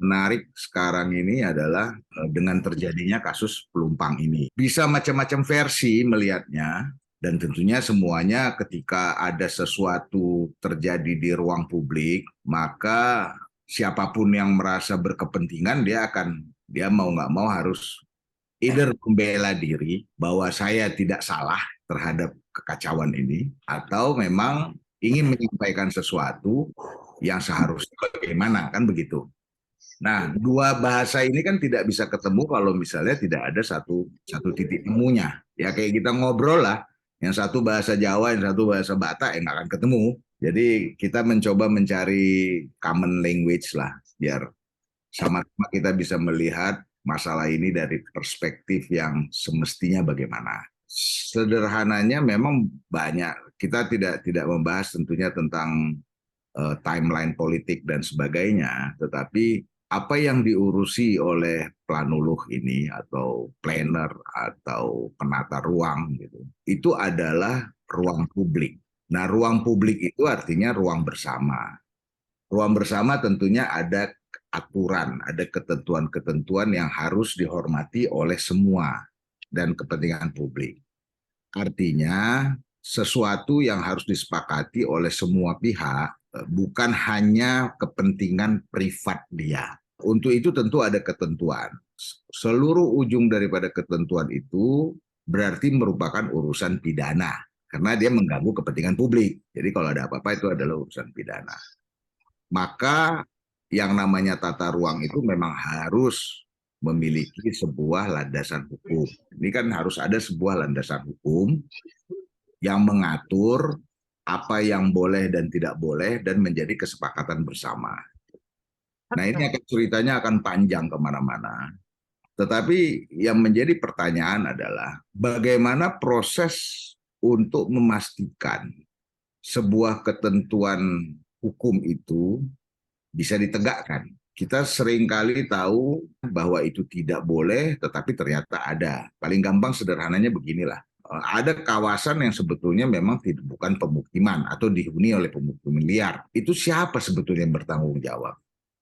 menarik sekarang ini adalah dengan terjadinya kasus pelumpang ini. Bisa macam-macam versi melihatnya, dan tentunya semuanya ketika ada sesuatu terjadi di ruang publik, maka siapapun yang merasa berkepentingan dia mau nggak mau harus either membela diri bahwa saya tidak salah terhadap kekacauan ini, atau memang ingin menyampaikan sesuatu yang seharusnya bagaimana, kan begitu. Nah, dua bahasa ini kan tidak bisa ketemu kalau misalnya tidak ada satu titik temunya. Ya kayak kita ngobrol lah, yang satu bahasa Jawa, yang satu bahasa Batak, nggak akan ketemu. Jadi kita mencoba mencari common language lah, biar sama-sama kita bisa melihat masalah ini dari perspektif yang semestinya bagaimana. Sederhananya memang banyak, kita tidak membahas tentunya tentang timeline politik dan sebagainya, tetapi apa yang diurusi oleh planuluh ini atau planner atau penata ruang gitu, itu adalah ruang publik. Nah, ruang publik itu artinya ruang bersama. Ruang bersama tentunya ada aturan, ada ketentuan-ketentuan yang harus dihormati oleh semua dan kepentingan publik. Artinya sesuatu yang harus disepakati oleh semua pihak, bukan hanya kepentingan privat dia. Untuk itu tentu ada ketentuan. Seluruh ujung daripada ketentuan itu berarti merupakan urusan pidana, karena dia mengganggu kepentingan publik. Jadi kalau ada apa-apa itu adalah urusan pidana. Maka yang namanya tata ruang itu memang harus memiliki sebuah landasan hukum. Ini kan harus ada sebuah landasan hukum yang mengatur apa yang boleh dan tidak boleh dan menjadi kesepakatan bersama. Nah, ini akan ceritanya akan panjang kemana-mana. Tetapi yang menjadi pertanyaan adalah bagaimana proses untuk memastikan sebuah ketentuan hukum itu bisa ditegakkan. Kita seringkali tahu bahwa itu tidak boleh, tetapi ternyata ada. Paling gampang sederhananya beginilah. Ada kawasan yang sebetulnya memang bukan pemukiman atau dihuni oleh pemukiman liar. Itu siapa sebetulnya yang bertanggung jawab?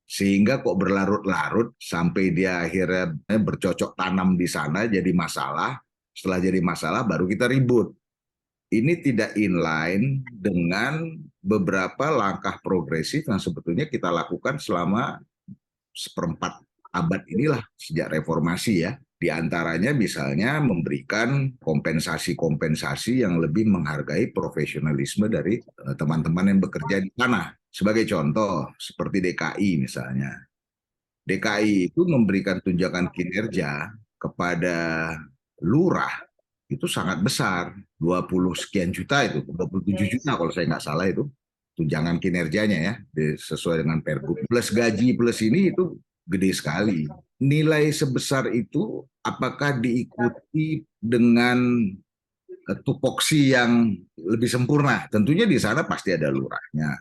Sehingga kok berlarut-larut sampai dia akhirnya bercocok tanam di sana jadi masalah. Setelah jadi masalah baru kita ribut. Ini tidak inline dengan beberapa langkah progresif yang sebetulnya kita lakukan selama seperempat abad inilah sejak reformasi ya. Di antaranya misalnya memberikan kompensasi-kompensasi yang lebih menghargai profesionalisme dari teman-teman yang bekerja di sana. Sebagai contoh, seperti DKI misalnya. DKI itu memberikan tunjangan kinerja kepada lurah itu sangat besar, 20 sekian juta itu, 27 juta kalau saya nggak salah itu tunjangan kinerjanya ya, sesuai dengan Pergub. Plus gaji plus ini itu gede sekali. Nilai sebesar itu apakah diikuti dengan tupoksi yang lebih sempurna? Tentunya di sana pasti ada lurahnya.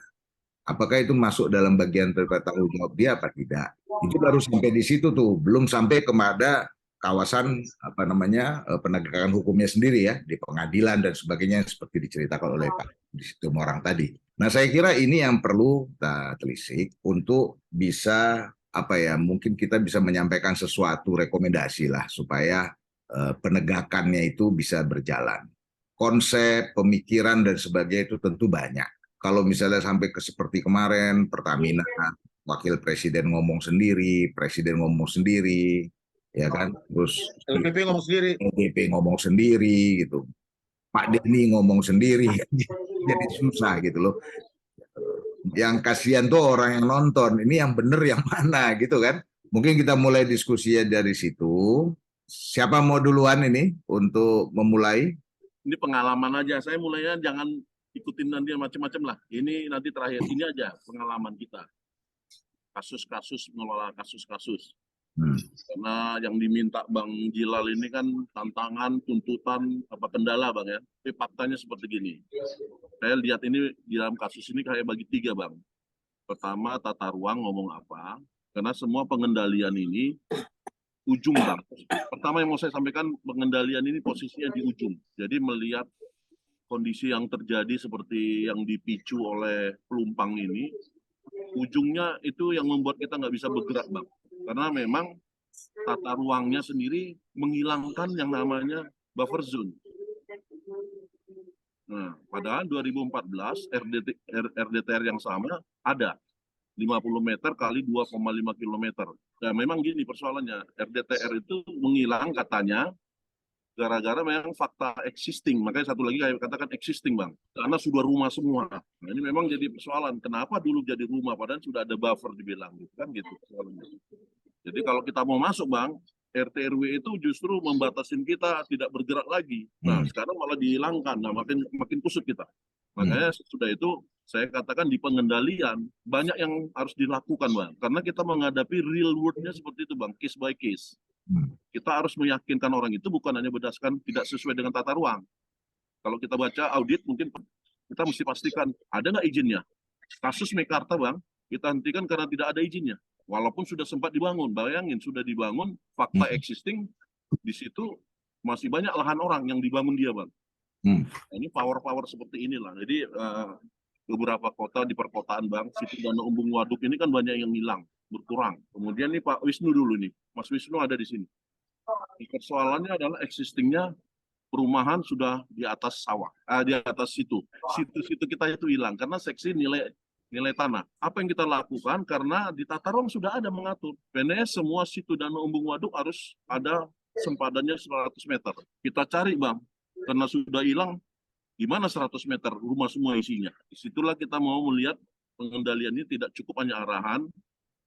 Apakah itu masuk dalam bagian tanggung jawab dia apa tidak? Itu baru sampai di situ tuh, belum sampai kepada kawasan apa namanya penegakan hukumnya sendiri ya, di pengadilan dan sebagainya seperti diceritakan oleh Pak di situ orang tadi. Nah, saya kira ini yang perlu kita telisik untuk bisa apa ya, mungkin kita bisa menyampaikan sesuatu rekomendasi lah supaya penegakannya itu bisa berjalan. Konsep, pemikiran dan sebagainya itu tentu banyak. Kalau misalnya sampai ke seperti kemarin Pertamina, wakil presiden ngomong sendiri, ya kan, terus LPP ngomong sendiri. LDP ngomong sendiri gitu, Pak Denny ngomong sendiri, jadi susah gitu loh. Yang kasihan tuh orang yang nonton, ini yang bener yang mana gitu kan. Mungkin kita mulai diskusinya dari situ. Siapa mau duluan ini untuk memulai? Ini pengalaman aja. Saya mulainya jangan ikutin nanti macam-macam lah. Ini nanti terakhir ini aja pengalaman kita. Kasus-kasus, mengelola kasus-kasus. Karena yang diminta Bang Jilal ini kan tantangan, tuntutan, apa kendala Bang ya. Tapi faktanya seperti gini. Saya lihat ini di dalam kasus ini kayak bagi tiga Bang. Pertama, tata ruang ngomong apa. Karena semua pengendalian ini ujung Bang. Pertama yang mau saya sampaikan, pengendalian ini posisinya di ujung. Jadi melihat kondisi yang terjadi seperti yang dipicu oleh pelumpang ini, ujungnya itu yang membuat kita nggak bisa bergerak, Bang. Karena memang tata ruangnya sendiri menghilangkan yang namanya buffer zone. Nah, padahal 2014 RDTR yang sama ada 50 meter kali 2,5 kilometer. Nah, memang gini persoalannya, RDTR itu menghilang katanya gara-gara memang fakta existing. Makanya satu lagi saya katakan existing, Bang. Karena sudah rumah semua. Nah, ini memang jadi persoalan. Kenapa dulu jadi rumah padahal sudah ada buffer dibilang gitu kan gitu persoalannya. Jadi kalau kita mau masuk, Bang, RT RW itu justru membatasin kita tidak bergerak lagi. Nah, sekarang malah dihilangkan. Nah, makin kusut kita. Makanya sudah itu saya katakan di pengendalian banyak yang harus dilakukan, Bang. Karena kita menghadapi real world-nya seperti itu, Bang, case by case. Kita harus meyakinkan orang itu bukan hanya berdasarkan tidak sesuai dengan tata ruang. Kalau kita baca audit, mungkin kita mesti pastikan ada nggak izinnya. Kasus Mekarta, Bang, kita hentikan karena tidak ada izinnya. Walaupun sudah sempat dibangun, bayangin sudah dibangun, fakta existing, di situ masih banyak lahan orang yang dibangun dia, Bang. Nah, ini power-power seperti inilah. Jadi beberapa kota di perkotaan, Bang, situ Danau Embung Waduk ini kan banyak yang hilang, berkurang. Kemudian nih Pak Wisnu dulu nih, Mas Wisnu ada di sini. Persoalannya adalah existingnya perumahan sudah di atas sawah, di atas situ. Situ-situ kita itu hilang karena seksi nilai tanah. Apa yang kita lakukan karena di tata ruang sudah ada mengatur. PNS semua situ Danau Embung Waduk harus ada sempadannya 100 meter. Kita cari, Bang, karena sudah hilang, gimana 100 meter rumah semua isinya. Disitulah kita mau melihat pengendalian ini tidak cukup hanya arahan,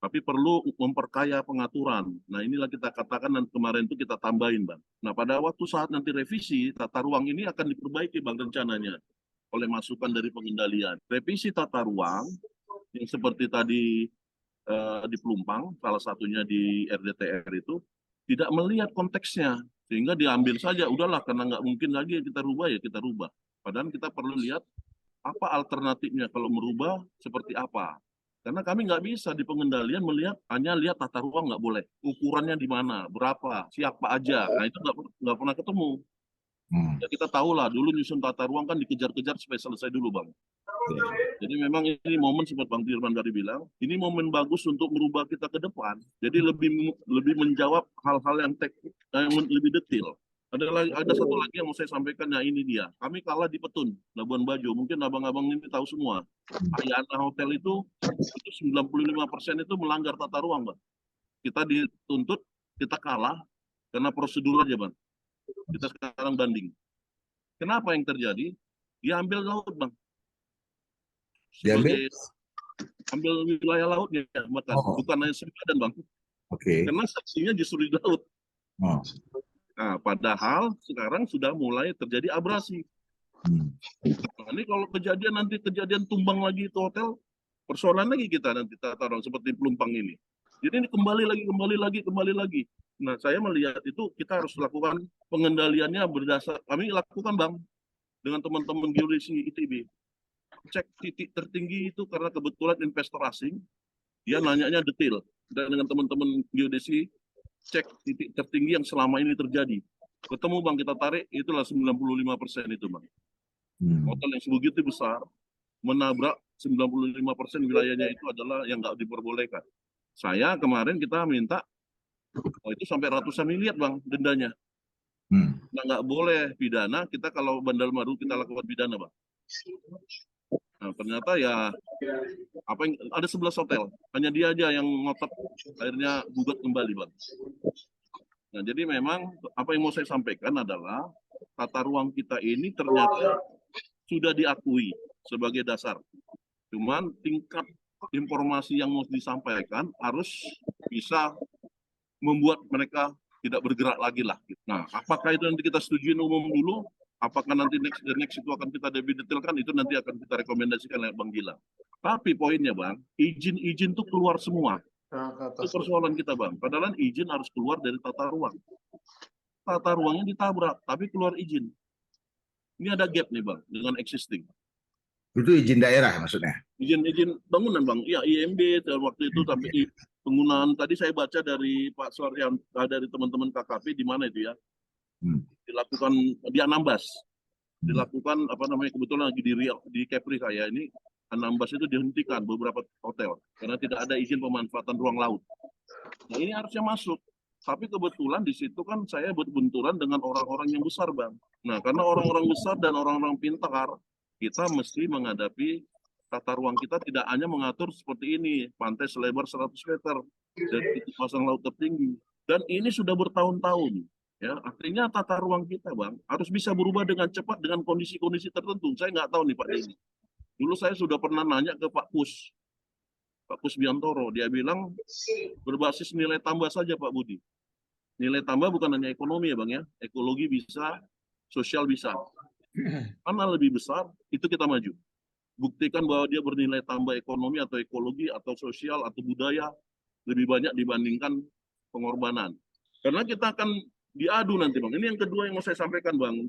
tapi perlu memperkaya pengaturan. Nah, inilah kita katakan dan kemarin itu kita tambahin, Bang. Nah, pada waktu saat nanti revisi, tata ruang ini akan diperbaiki, Bang, rencananya oleh masukan dari pengendalian. Revisi tata ruang yang seperti tadi di Pelumpang, salah satunya di RDTR itu, tidak melihat konteksnya. Sehingga diambil saja, udahlah, karena nggak mungkin lagi kita rubah, ya kita rubah. Padahal kita perlu lihat apa alternatifnya kalau merubah seperti apa. Karena kami nggak bisa di pengendalian melihat, hanya lihat tata ruang nggak boleh. Ukurannya di mana, berapa, siapa aja. Nah itu nggak pernah ketemu. Ya kita tahu lah, dulu nyusun tata ruang kan dikejar-kejar supaya selesai dulu, Bang. Jadi memang ini momen seperti Bang Firman tadi bilang, ini momen bagus untuk merubah kita ke depan. Jadi lebih menjawab hal-hal yang lebih detail. Ada satu lagi yang mau saya sampaikan, ya ini dia. Kami kalah di Petun, Labuan Bajo. Mungkin abang-abang ini tahu semua. Ayana Hotel itu 95% itu melanggar tata ruang, Bang. Kita dituntut, kita kalah karena prosedur aja, Bang. Kita sekarang banding. Kenapa yang terjadi? Dia ambil laut, Bang. Sebagai ambil wilayah lautnya, bukan hanya sempadan, Bang. Karena saksinya justru di laut. Nah, padahal sekarang sudah mulai terjadi abrasi. Nah, ini kalau nanti kejadian tumbang lagi itu hotel, persoalan lagi kita nanti tata ruang seperti Pelumpang ini. Jadi ini kembali lagi. Nah, saya melihat itu kita harus lakukan pengendaliannya berdasar. Kami lakukan, Bang, dengan teman-teman geodesi ITB. Cek titik tertinggi itu karena kebetulan investor asing, dia nanyanya detail. Dan dengan teman-teman geodesi, cek titik tertinggi yang selama ini terjadi. Ketemu, Bang, kita tarik, itulah 95% itu, Bang. Hotel yang sebegitu besar, menabrak 95% wilayahnya itu adalah yang nggak diperbolehkan. Saya kemarin kita minta, itu sampai ratusan miliar, Bang, dendanya. Nah, nggak boleh pidana, kita kalau bandar baru kita lakukan pidana, Bang. Nah, ternyata ya, ada 11 hotel, hanya dia aja yang ngotot, akhirnya gugat kembali, Bang. Nah, jadi memang apa yang mau saya sampaikan adalah tata ruang kita ini ternyata sudah diakui sebagai dasar. Cuman tingkat informasi yang mau disampaikan harus bisa membuat mereka tidak bergerak lagi lah. Nah, apakah itu nanti kita setujuin umum dulu? Apakah nanti next itu akan kita lebih detailkan? Itu nanti akan kita rekomendasikan oleh Bang Gilang. Tapi poinnya, Bang, izin itu keluar semua. Itu persoalan kita, Bang. Padahal izin harus keluar dari tata ruang. Tata ruangnya ditabrak, tapi keluar izin. Ini ada gap nih, Bang, dengan existing. Itu izin daerah maksudnya? Izin bangunan, Bang. Iya, IMB waktu itu sampai penggunaan. Tadi saya baca dari Pak Suaryan, dari teman-teman KKP di mana itu ya. Dilakukan di Anambas. Dilakukan kebetulan lagi di Kepri saya ini Anambas itu dihentikan beberapa hotel karena tidak ada izin pemanfaatan ruang laut. Nah ini harusnya masuk. Tapi kebetulan di situ kan saya berbenturan dengan orang-orang yang besar, Bang. Nah, karena orang-orang besar dan orang-orang pintar, kita mesti menghadapi tata ruang kita tidak hanya mengatur seperti ini, pantai selebar 100 meter dari titik pasang laut tertinggi. Dan ini sudah bertahun-tahun. Ya, artinya tata ruang kita, Bang, harus bisa berubah dengan cepat dengan kondisi-kondisi tertentu. Saya nggak tahu nih, Pak Denny. Dulu saya sudah pernah nanya ke Pak Kus Biantoro. Dia bilang berbasis nilai tambah saja, Pak Budi. Nilai tambah bukan hanya ekonomi ya, Bang ya. Ekologi bisa, sosial bisa. Mana lebih besar, itu kita maju. Buktikan bahwa dia bernilai tambah ekonomi atau ekologi atau sosial atau budaya lebih banyak dibandingkan pengorbanan. Karena kita akan diadu nanti, Bang. Ini yang kedua yang mau saya sampaikan, Bang.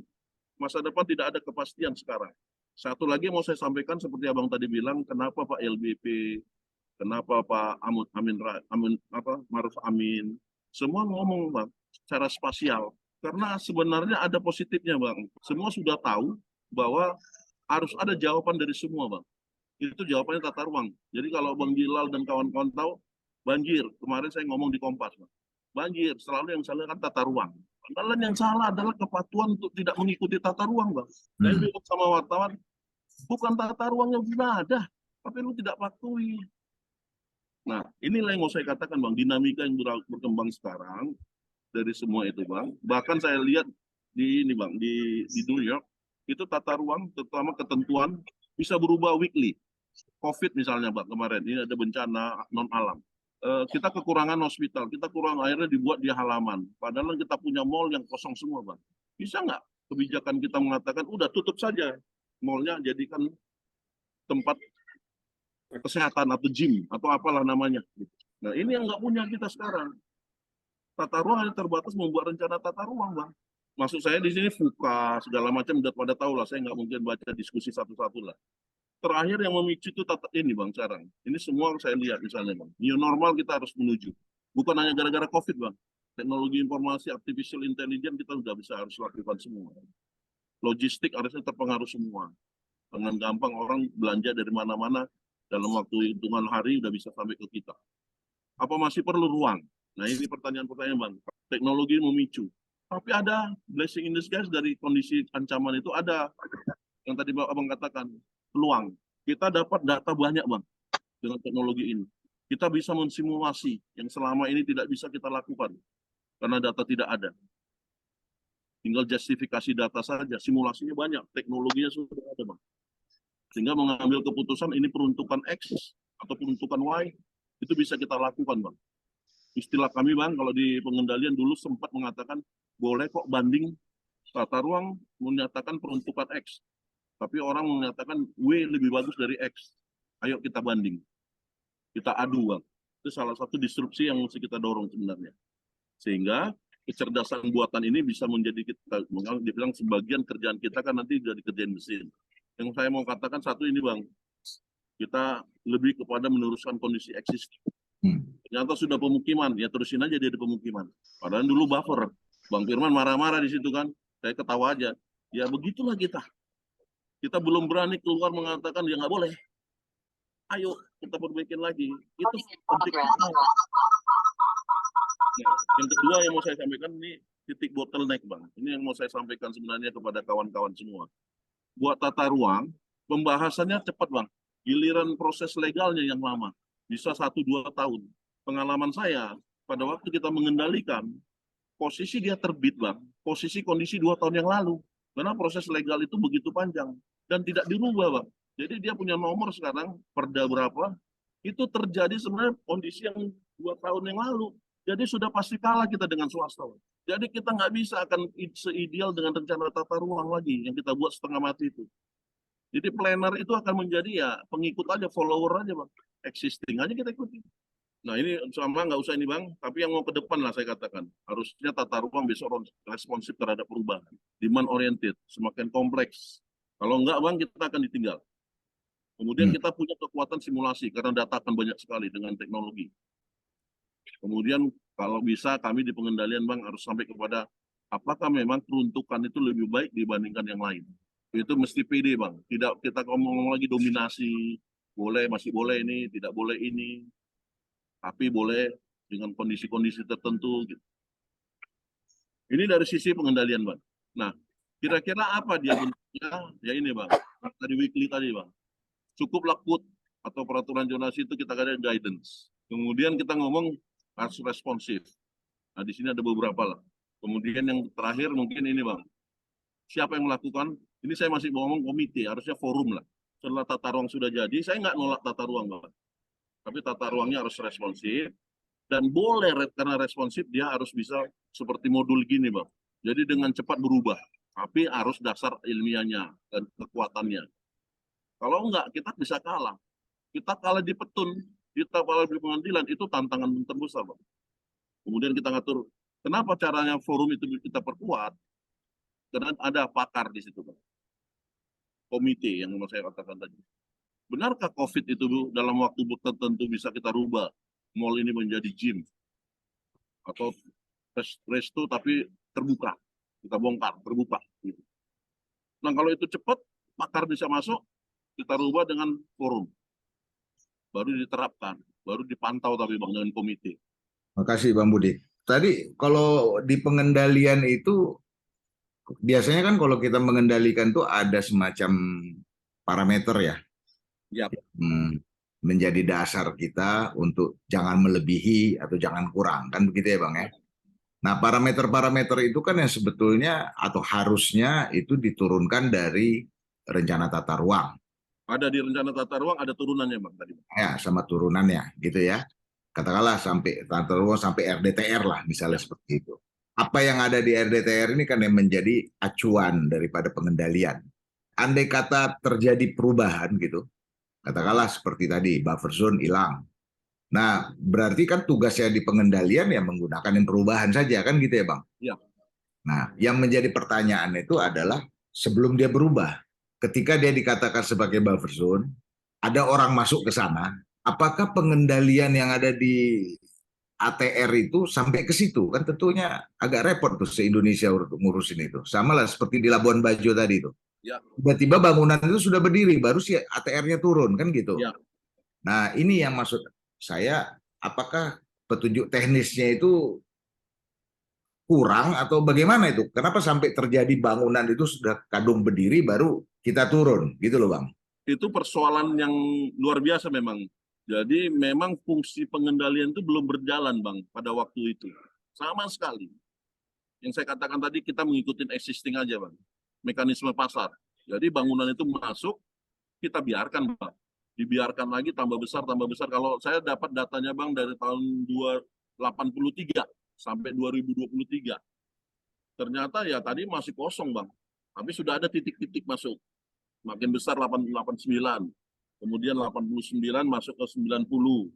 Masa depan tidak ada kepastian sekarang. Satu lagi mau saya sampaikan seperti Abang tadi bilang, kenapa Pak LBP, kenapa Pak Maruf Amin, semua ngomong, Bang, secara spasial. Karena sebenarnya ada positifnya, Bang. Semua sudah tahu bahwa harus ada jawaban dari semua, Bang. Itu jawabannya tata ruang. Jadi kalau Bang Gilal dan kawan-kawan tahu, banjir. Kemarin saya ngomong di Kompas, Bang. Banjir, selalu yang salah kan tata ruang. Padahal yang salah adalah kepatuhan untuk tidak mengikuti tata ruang, Bang. Saya bilang sama wartawan, bukan tata ruang yang sudah ada, tapi lu tidak patuhi. Nah, inilah yang mau saya katakan, Bang, dinamika yang berkembang sekarang dari semua itu, Bang. Bahkan saya lihat di ini, Bang, di New York, itu tata ruang, terutama ketentuan, bisa berubah weekly. COVID misalnya, Bang, kemarin, ini ada bencana non-alam. Kita kekurangan hospital, kita kurang airnya dibuat di halaman. Padahal kita punya mall yang kosong semua, Bang. Bisa nggak kebijakan kita mengatakan, udah tutup saja mallnya, jadikan tempat kesehatan atau gym atau apalah namanya. Nah ini yang nggak punya kita sekarang. Tata ruang hanya terbatas membuat rencana tata ruang, Bang. Maksud saya di sini FUKA segala macam udah pada tahu lah. Saya nggak mungkin baca diskusi satu-satu lah. Terakhir yang memicu itu tata ini, Bang, sekarang. Ini semua saya lihat misalnya, Bang. New normal kita harus menuju. Bukan hanya gara-gara COVID, Bang. Teknologi informasi, artificial intelligence kita sudah bisa harus lakukan semua. Logistik harusnya terpengaruh semua. Dengan gampang orang belanja dari mana-mana dalam waktu hitungan hari udah bisa sampai ke kita. Apa masih perlu ruang? Nah ini pertanyaan-pertanyaan, Bang. Teknologi memicu. Tapi ada blessing in disguise dari kondisi ancaman itu ada. Yang tadi Abang katakan, peluang. Kita dapat data banyak, Bang, dengan teknologi ini. Kita bisa mensimulasi yang selama ini tidak bisa kita lakukan. Karena data tidak ada. Tinggal justifikasi data saja. Simulasinya banyak. Teknologinya sudah ada, Bang. Sehingga mengambil keputusan ini peruntukan X atau peruntukan Y, itu bisa kita lakukan, Bang. Istilah kami, Bang, kalau di pengendalian dulu sempat mengatakan, boleh kok banding tata ruang menyatakan peruntukan X. Tapi orang menyatakan W lebih bagus dari X. Ayo kita banding. Kita adu, Bang. Itu salah satu disrupsi yang mesti kita dorong sebenarnya. Sehingga kecerdasan buatan ini bisa menjadi kita, dibilang sebagian kerjaan kita kan nanti jadi kerjaan mesin. Yang saya mau katakan satu ini, Bang, kita lebih kepada meneruskan kondisi existing. Ternyata sudah pemukiman, ya terusin aja dia di pemukiman. Padahal dulu buffer. Bang Firman marah-marah di situ kan, saya ketawa aja. Ya begitulah kita. Kita belum berani keluar mengatakan ya nggak boleh. Ayo kita perbaikin lagi. Itu penting. Nah, yang kedua yang mau saya sampaikan ini titik bottleneck, Bang. Ini yang mau saya sampaikan sebenarnya kepada kawan-kawan semua. Buat tata ruang, pembahasannya cepat, Bang. Giliran proses legalnya yang lama. Bisa 1-2 tahun. Pengalaman saya, pada waktu kita mengendalikan, posisi dia terbit, Bang. Posisi kondisi 2 tahun yang lalu. Karena proses legal itu begitu panjang. Dan tidak dirubah, Bang. Jadi dia punya nomor sekarang, perda berapa, itu terjadi sebenarnya kondisi yang 2 tahun yang lalu. Jadi sudah pasti kalah kita dengan swasta, Bang. Jadi kita nggak bisa akan seideal dengan rencana tata ruang lagi yang kita buat setengah mati itu. Jadi planner itu akan menjadi ya pengikut aja, follower aja, Bang. Existing aja kita ikuti. Nah ini sama nggak usah ini, Bang, tapi yang mau ke depan lah saya katakan. Harusnya tata ruang besok responsif terhadap perubahan. Demand oriented, semakin kompleks. Kalau enggak, Bang, kita akan ditinggal. Kemudian kita punya kekuatan simulasi karena data akan banyak sekali dengan teknologi. Kemudian kalau bisa kami di pengendalian, Bang, harus sampai kepada apakah memang peruntukan itu lebih baik dibandingkan yang lain. Itu mesti pede, Bang. Tidak kita ngomong lagi dominasi, boleh, masih boleh ini, tidak boleh ini, tapi boleh dengan kondisi-kondisi tertentu. Gitu. Ini dari sisi pengendalian, Bang. Nah, kira-kira apa dia bentuknya? Ya ini, Bang. Tadi weekly tadi, Bang. Cukuplah put atau peraturan zonasi itu kita katakan guidance. Kemudian kita ngomong harus responsif. Nah, di sini ada beberapa lah. Kemudian yang terakhir mungkin ini, Bang. Siapa yang melakukan? Ini saya masih mau ngomong komite, harusnya forum lah. Setelah tata ruang sudah jadi, saya nggak nolak tata ruang, Bang. Tapi tata ruangnya harus responsif. Dan boleh, karena responsif, dia harus bisa seperti modul gini, Bang. Jadi dengan cepat berubah. Tapi harus dasar ilmiahnya dan kekuatannya. Kalau enggak, kita bisa kalah. Kita kalah di petun, kita kalah di pengadilan, itu tantangan terbesar, Bang. Kemudian kita ngatur, kenapa caranya forum itu kita perkuat? Karena ada pakar di situ, Bang. Komite yang saya katakan tadi. Benarkah COVID itu dalam waktu tertentu bisa kita rubah? Mall ini menjadi gym. Atau resto tapi terbuka. Kita bongkar, terbuka. Gitu. Nah kalau itu cepat, pakar bisa masuk, kita rubah dengan forum. Baru diterapkan, baru dipantau tapi Bang dengan komite. Makasih Bang Budi. Tadi kalau di pengendalian itu biasanya kan kalau kita mengendalikan tuh ada semacam parameter ya, Ya, menjadi dasar kita untuk jangan melebihi atau jangan kurang, kan begitu ya Bang ya? Nah parameter-parameter itu kan yang sebetulnya atau harusnya itu diturunkan dari rencana tata ruang. ada di rencana tata ruang, ada turunannya Bang tadi. Ya, sama turunannya gitu ya. Katakanlah sampai tata ruang sampai RDTR lah misalnya Ya. seperti itu. Apa yang ada di RDTR ini kan yang menjadi acuan daripada pengendalian. Andai kata terjadi perubahan gitu, katakanlah seperti tadi buffer zone hilang. Nah, berarti kan tugasnya di pengendalian ya menggunakan yang perubahan saja kan gitu ya, Bang? Ya. Nah, yang menjadi pertanyaan itu adalah sebelum dia berubah, ketika dia dikatakan sebagai buffer zone, ada orang masuk ke sana, apakah pengendalian yang ada di ATR itu sampai ke situ? Kan tentunya agak repot tuh se-Indonesia untuk ngurusin itu. Sama lah seperti di Labuan Bajo tadi itu. Ya. Tiba-tiba bangunan itu sudah berdiri, baru si ATR-nya turun, kan gitu. Ya. Nah, ini yang maksud saya, apakah petunjuk teknisnya itu kurang atau bagaimana itu? Kenapa sampai terjadi bangunan itu sudah kadung berdiri baru kita turun gitu loh Bang. Itu persoalan yang luar biasa memang. Jadi memang fungsi pengendalian itu belum berjalan Bang pada waktu itu. Sama sekali. Yang saya katakan tadi kita mengikuti existing aja Bang. Mekanisme pasar. Jadi bangunan itu masuk, kita biarkan Bang. Dibiarkan lagi tambah besar, tambah besar. Kalau saya dapat datanya Bang dari tahun 1983 sampai 2023. Ternyata ya tadi masih kosong Bang. Tapi sudah ada titik-titik masuk. Makin besar 89. Kemudian 89 masuk ke 90.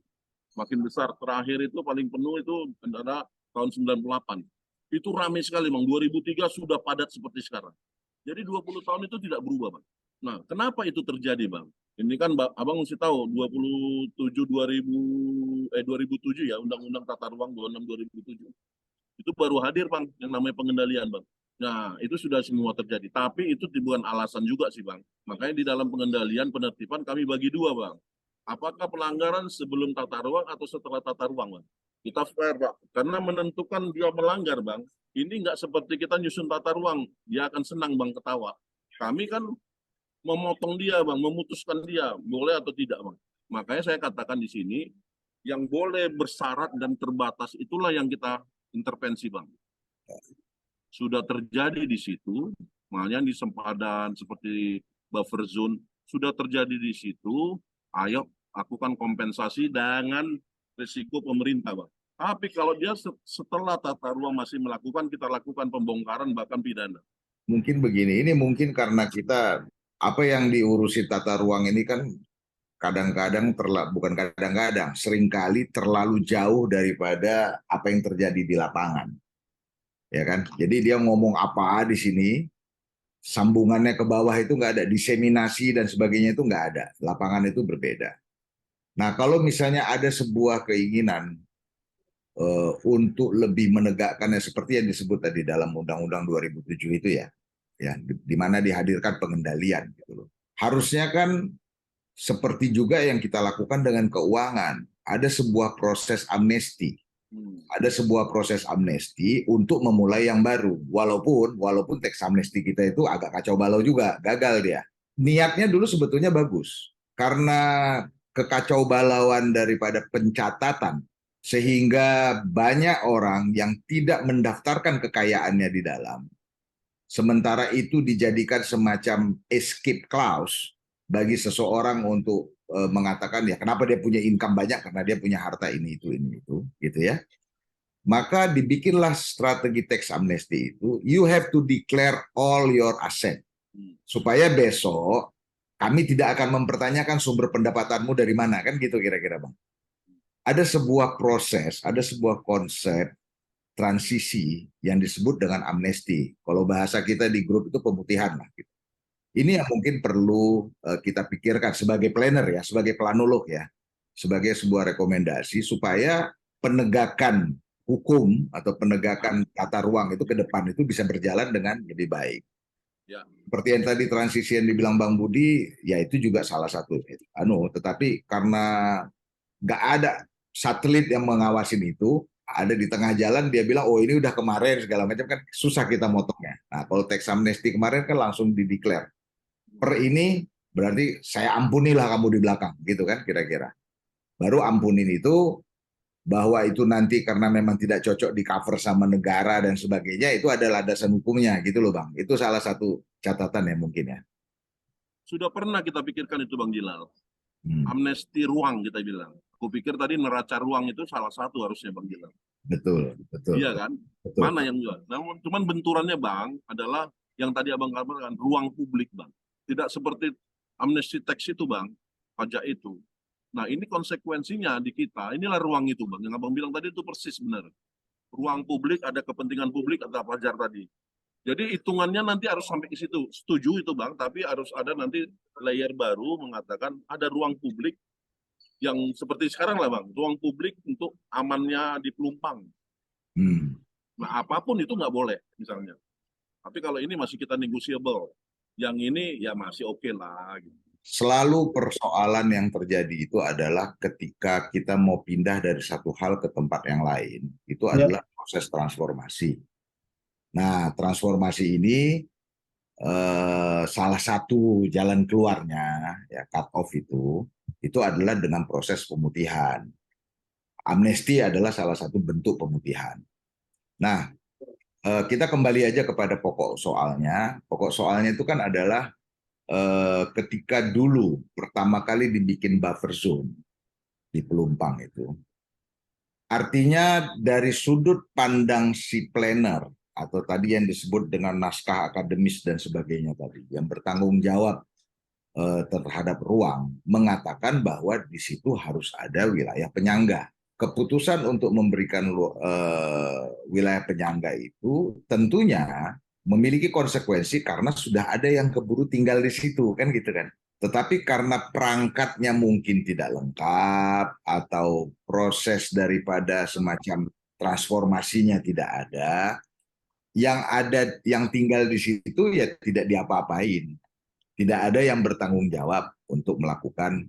Makin besar. Terakhir itu paling penuh itu antara tahun 98. Itu ramai sekali Bang. 2003 sudah padat seperti sekarang. Jadi 20 tahun itu tidak berubah Bang. Nah, kenapa itu terjadi Bang? Ini kan Abang mesti tahu 2007 ya Undang-Undang Tata Ruang 26 2007. Itu baru hadir Bang yang namanya pengendalian Bang. Nah, itu sudah semua terjadi. Tapi itu bukan alasan juga sih Bang. Makanya di dalam pengendalian penertiban kami bagi dua Bang. Apakah pelanggaran sebelum tata ruang atau setelah tata ruang Bang? Kita fair Bang. Karena menentukan dia melanggar Bang. Ini nggak seperti kita nyusun tata ruang. Dia akan senang Bang ketawa. Kami kan memotong dia Bang, memutuskan dia. Boleh atau tidak Bang. Makanya saya katakan di sini, yang boleh bersyarat dan terbatas itulah yang kita intervensi Bang. Sudah terjadi di situ, makanya di sempadan seperti buffer zone sudah terjadi di situ, ayo lakukan kompensasi dengan risiko pemerintah Bang. Tapi kalau dia setelah tata ruang masih melakukan, kita lakukan pembongkaran bahkan pidana. Mungkin begini, ini mungkin karena kita apa yang diurusi tata ruang ini kan kadang-kadang bukan kadang-kadang, seringkali terlalu jauh daripada apa yang terjadi di lapangan. Ya kan? Jadi dia ngomong apa di sini, sambungannya ke bawah itu nggak ada, diseminasi dan sebagainya itu nggak ada. Lapangan itu berbeda. Nah, kalau misalnya ada sebuah keinginan untuk lebih menegakkannya seperti yang disebut tadi dalam Undang-Undang 2007 itu ya, di mana dihadirkan pengendalian gitu loh. Harusnya kan Seperti juga yang kita lakukan dengan keuangan, ada sebuah proses amnesti. Ada sebuah proses amnesti untuk memulai yang baru. Walaupun teks amnesti kita itu agak kacau balau juga, gagal dia. Niatnya dulu sebetulnya bagus. Karena kekacau balauan daripada pencatatan, sehingga banyak orang yang tidak mendaftarkan kekayaannya di dalam. Sementara itu dijadikan semacam escape clause bagi seseorang untuk mengatakan ya kenapa dia punya income banyak karena dia punya harta ini itu gitu ya. Maka dibikinlah strategi tax amnesty itu, you have to declare all your asset. Supaya besok kami tidak akan mempertanyakan sumber pendapatanmu dari mana, kan gitu kira-kira Bang. Ada sebuah proses, ada sebuah konsep transisi yang disebut dengan amnesti. Kalau bahasa kita di grup itu pemutihan lah. Gitu. Ini yang mungkin perlu kita pikirkan sebagai planner ya, sebagai planolog ya, sebagai sebuah rekomendasi supaya penegakan hukum atau penegakan tata ruang itu ke depan itu bisa berjalan dengan lebih baik. Ya. Seperti yang tadi transisi yang dibilang Bang Budi, ya itu juga salah satu. Tetapi karena nggak ada satelit yang mengawasin itu, ada di tengah jalan dia bilang, oh ini udah kemarin segala macam kan susah kita motongnya. Nah kalau tax amnesty kemarin kan langsung dideklar. Per ini berarti saya ampunilah kamu di belakang, gitu kan kira-kira. Baru ampunin itu bahwa itu nanti karena memang tidak cocok di cover sama negara dan sebagainya, itu adalah landasan hukumnya gitu loh Bang. Itu salah satu catatan ya mungkin ya. Sudah pernah kita pikirkan itu Bang Jilal. Amnesti ruang kita bilang. Aku pikir tadi neraca ruang itu salah satu harusnya Bang Jilal. Betul. Iya kan? Betul. Mana yang juga? Namun cuman benturannya Bang adalah yang tadi Abang katakan ruang publik Bang. Tidak seperti amnesti tax itu Bang, pajak itu. Nah ini konsekuensinya di kita, inilah ruang itu Bang. Yang Abang bilang tadi itu persis benar. Ruang publik, ada kepentingan publik, atau pajar tadi. Jadi hitungannya nanti harus sampai ke situ. Setuju itu Bang, tapi harus ada nanti layer baru mengatakan ada ruang publik yang seperti sekarang lah Bang. Ruang publik untuk amannya di Pelumpang. Nah apapun itu nggak boleh misalnya. Tapi kalau ini masih kita negotiable. Yang ini ya masih oke lah. Gitu. Selalu persoalan yang terjadi itu adalah ketika kita mau pindah dari satu hal ke tempat yang lain. Itu adalah proses transformasi. Nah, transformasi ini salah satu jalan keluarnya, ya cut off itu adalah dengan proses pemutihan. Amnesti adalah salah satu bentuk pemutihan. Nah, kita kembali aja kepada pokok soalnya. Pokok soalnya itu kan adalah ketika dulu pertama kali dibikin buffer zone di Pelumpang itu, artinya dari sudut pandang si planner atau tadi yang disebut dengan naskah akademis dan sebagainya tadi, yang bertanggung jawab terhadap ruang, mengatakan bahwa di situ harus ada wilayah penyangga. Keputusan untuk memberikan wilayah penyangga itu tentunya memiliki konsekuensi karena sudah ada yang keburu tinggal di situ, kan gitu kan. Tetapi karena perangkatnya mungkin tidak lengkap atau proses daripada semacam transformasinya tidak ada, yang tinggal di situ ya tidak diapa-apain. Tidak ada yang bertanggung jawab untuk melakukan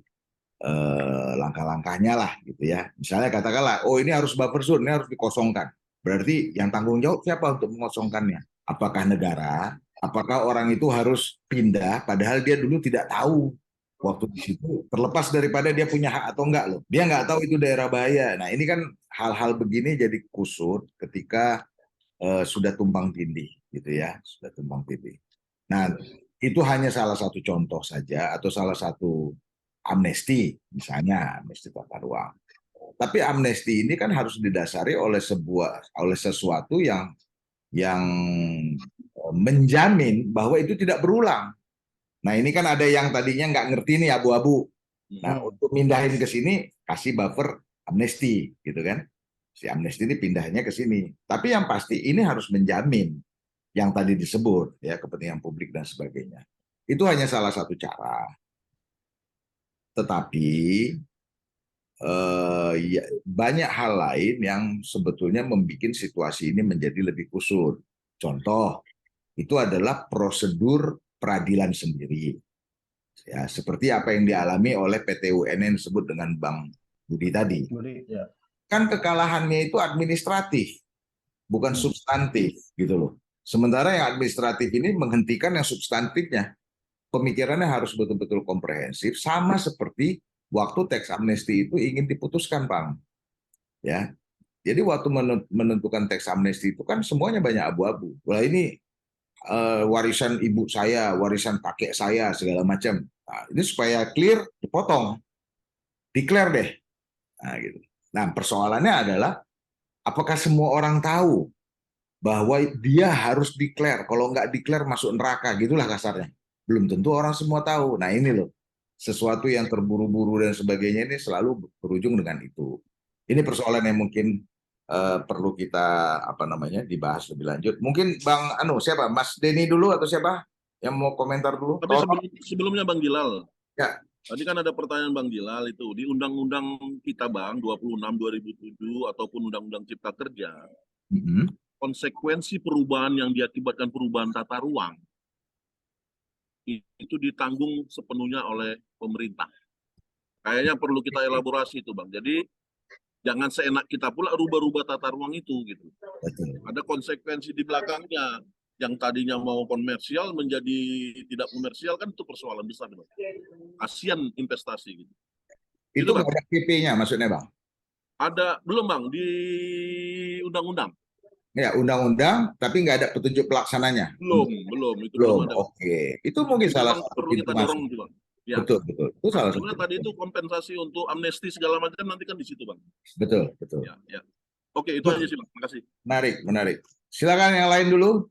langkah-langkahnya lah gitu ya. Misalnya katakanlah, oh ini harus buffer zone, ini harus dikosongkan. Berarti yang tanggung jawab siapa untuk mengosongkannya? Apakah negara? Apakah orang itu harus pindah padahal dia dulu tidak tahu waktu di situ, terlepas daripada dia punya hak atau enggak loh. Dia nggak tahu itu daerah bahaya. Nah ini kan hal-hal begini jadi kusut ketika sudah tumpang tindih gitu ya, sudah tumpang tindih. Nah itu hanya salah satu contoh saja atau salah satu amnesti, misalnya amnesti tata ruang. Tapi amnesti ini kan harus didasari oleh sesuatu yang menjamin bahwa itu tidak berulang. Nah ini kan ada yang tadinya nggak ngerti nih abu-abu. Nah untuk mindahin ke sini kasih buffer amnesti gitu kan. Si amnesti ini pindahnya ke sini. Tapi yang pasti ini harus menjamin yang tadi disebut ya kepentingan publik dan sebagainya. Itu hanya salah satu cara. Tetapi ya, banyak hal lain yang sebetulnya membuat situasi ini menjadi lebih kusut. Contoh, itu adalah prosedur peradilan sendiri. Ya, seperti apa yang dialami oleh PT UNN disebut dengan Bang Budi tadi. Ya. Kan kekalahannya itu administratif, bukan substantif gitu loh. Sementara yang administratif ini menghentikan yang substantifnya. Pemikirannya harus betul-betul komprehensif, sama seperti waktu teks amnesti itu ingin diputuskan, Bang. Ya, jadi waktu menentukan teks amnesti itu kan semuanya banyak abu-abu. Wah, ini warisan ibu saya, warisan kakek saya, segala macam. Nah, ini supaya clear, dipotong, declare deh. Nah, gitu. Nah, persoalannya adalah apakah semua orang tahu bahwa dia harus declare? Kalau nggak declare masuk neraka, gitulah kasarnya. Belum tentu orang semua tahu. Nah, ini loh, sesuatu yang terburu-buru dan sebagainya ini selalu berujung dengan itu. Ini persoalan yang mungkin perlu kita dibahas lebih lanjut. Mungkin Bang siapa? Mas Denny dulu atau siapa yang mau komentar dulu? Tapi sebelumnya Bang Gilal, Ya. tadi kan ada pertanyaan Bang Gilal itu di Undang-Undang kita Bang 26/2007 ataupun Undang-Undang Cipta Kerja, konsekuensi perubahan yang diakibatkan perubahan tata ruang itu ditanggung sepenuhnya oleh pemerintah. Kayaknya perlu kita elaborasi itu Bang. Jadi jangan seenak kita pula rubah-rubah tata ruang itu gitu. Betul. Ada konsekuensi di belakangnya. Yang tadinya mau komersial menjadi tidak komersial kan itu persoalan besar, Bang. Kasian investasi gitu. Itu nggak ada PP-nya maksudnya, Bang? Ada belum Bang di undang-undang? Ya, undang-undang, tapi nggak ada petunjuk pelaksananya. Belum itu Belum. ada. Oke, itu mungkin salah satu perlu kita dorong itu, Bang. Ya. Betul. Itu salah satu. Tadi itu kompensasi untuk amnesti segala macam nanti kan di situ, Bang. Betul. Ya. Oke, itu aja sih, Bang. Terima kasih. Menarik. Silakan yang lain dulu.